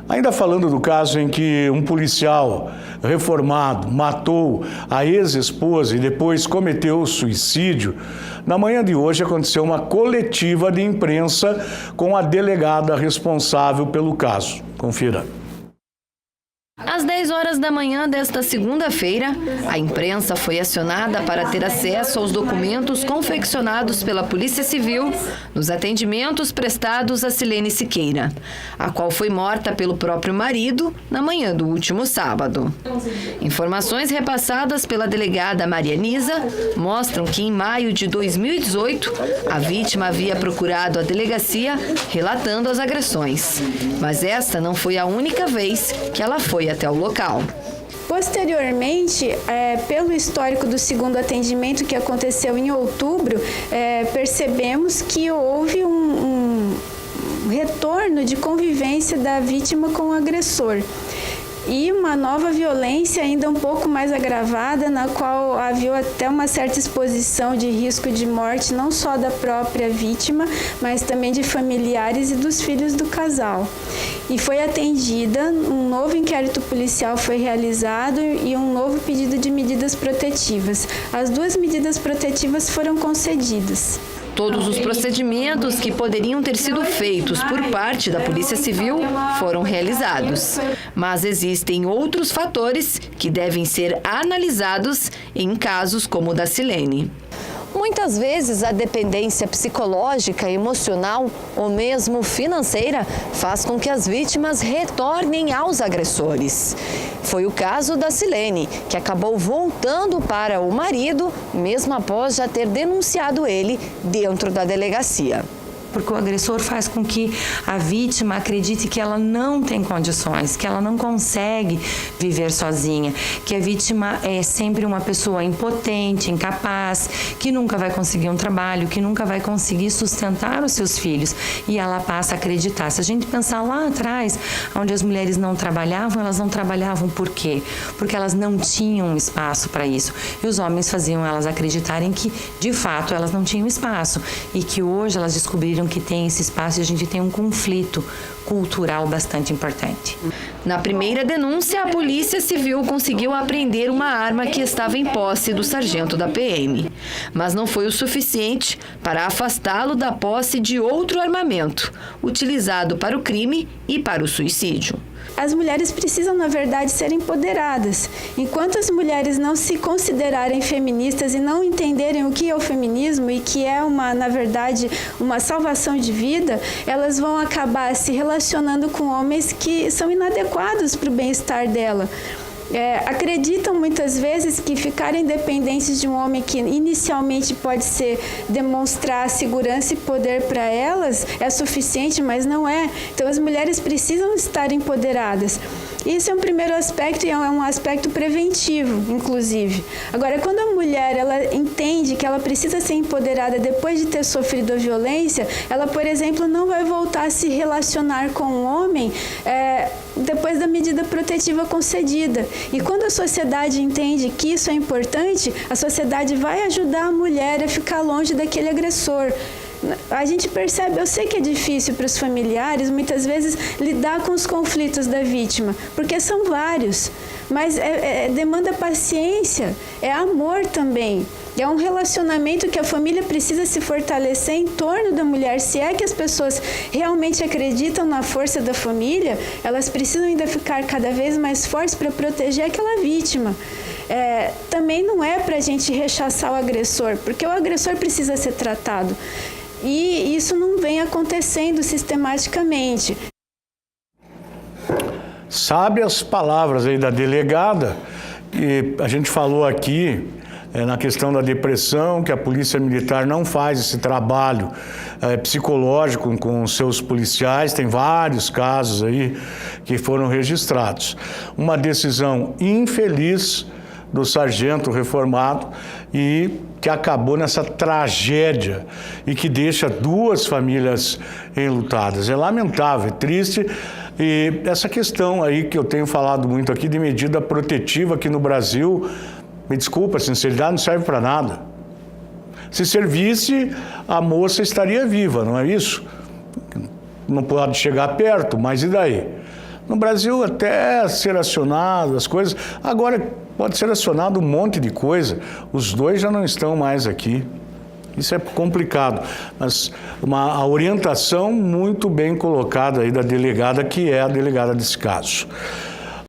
Ainda falando do caso em que um policial reformado matou a ex-esposa e depois cometeu suicídio, na manhã de hoje aconteceu uma coletiva de imprensa com a delegada responsável pelo caso. Confira. Às 10 horas da manhã desta segunda-feira, a imprensa foi acionada para ter acesso aos documentos confeccionados pela Polícia Civil nos atendimentos prestados a Silene Siqueira, a qual foi morta pelo próprio marido na manhã do último sábado. Informações repassadas pela delegada Maria Nisa mostram que em maio de 2018, a vítima havia procurado a delegacia relatando as agressões, mas esta não foi a única vez que ela foi até o local. Posteriormente, pelo histórico do segundo atendimento que aconteceu em outubro, percebemos que houve um retorno de convivência da vítima com o agressor. E uma nova violência ainda um pouco mais agravada, na qual havia até uma certa exposição de risco de morte, não só da própria vítima, mas também de familiares e dos filhos do casal. E foi atendida, um novo inquérito policial foi realizado e um novo pedido de medidas protetivas. As duas medidas protetivas foram concedidas. Todos os procedimentos que poderiam ter sido feitos por parte da Polícia Civil foram realizados. Mas existem outros fatores que devem ser analisados em casos como o da Silene. Muitas vezes a dependência psicológica, emocional ou mesmo financeira faz com que as vítimas retornem aos agressores. Foi o caso da Silene, que acabou voltando para o marido, mesmo após já ter denunciado ele dentro da delegacia. Porque o agressor faz com que a vítima acredite que ela não tem condições, que ela não consegue viver sozinha, que a vítima é sempre uma pessoa impotente, incapaz, que nunca vai conseguir um trabalho, que nunca vai conseguir sustentar os seus filhos. E ela passa a acreditar. Se a gente pensar lá atrás, onde as mulheres não trabalhavam, elas não trabalhavam por quê? Porque elas não tinham espaço para isso. E os homens faziam elas acreditarem que, de fato, elas não tinham espaço. E que hoje elas descobriram que tem esse espaço e a gente tem um conflito cultural bastante importante. Na primeira denúncia, a Polícia Civil conseguiu apreender uma arma que estava em posse do sargento da PM, mas não foi o suficiente para afastá-lo da posse de outro armamento, utilizado para o crime e para o suicídio. As mulheres precisam, na verdade, ser empoderadas. Enquanto as mulheres não se considerarem feministas e não entenderem o que é o feminismo e que é, na verdade, uma salvação de vida, elas vão acabar se relacionando com homens que são inadequados para o bem-estar dela. Acreditam muitas vezes que ficarem dependentes de um homem que inicialmente pode demonstrar segurança e poder para elas é suficiente, mas não é. Então as mulheres precisam estar empoderadas. Isso é um primeiro aspecto e é um aspecto preventivo, inclusive. Agora, quando a mulher ela entende que ela precisa ser empoderada depois de ter sofrido a violência, ela, por exemplo, não vai voltar a se relacionar com um homem depois da medida protetiva concedida. E quando a sociedade entende que isso é importante, a sociedade vai ajudar a mulher a ficar longe daquele agressor. A gente percebe, eu sei que é difícil para os familiares, muitas vezes, lidar com os conflitos da vítima, porque são vários, mas demanda paciência, é amor também. É um relacionamento que a família precisa se fortalecer em torno da mulher. Se é que as pessoas realmente acreditam na força da família, elas precisam ainda ficar cada vez mais fortes para proteger aquela vítima. Também não é para a gente rechaçar o agressor, porque o agressor precisa ser tratado. E isso não vem acontecendo sistematicamente. Sabe as palavras aí da delegada, que a gente falou aqui na questão da depressão, que a Polícia Militar não faz esse trabalho psicológico com os seus policiais, tem vários casos aí que foram registrados. Uma decisão infeliz do sargento reformado e que acabou nessa tragédia e que deixa duas famílias enlutadas. É lamentável, é triste. E essa questão aí que eu tenho falado muito aqui de medida protetiva aqui no Brasil, me desculpa, a sinceridade não serve para nada. Se servisse, a moça estaria viva, não é isso? Não pode chegar perto, mas e daí? No Brasil, até ser acionado as coisas, agora pode ser acionado um monte de coisa. Os dois já não estão mais aqui. Isso é complicado, mas a orientação muito bem colocada aí da delegada, que é a delegada desse caso.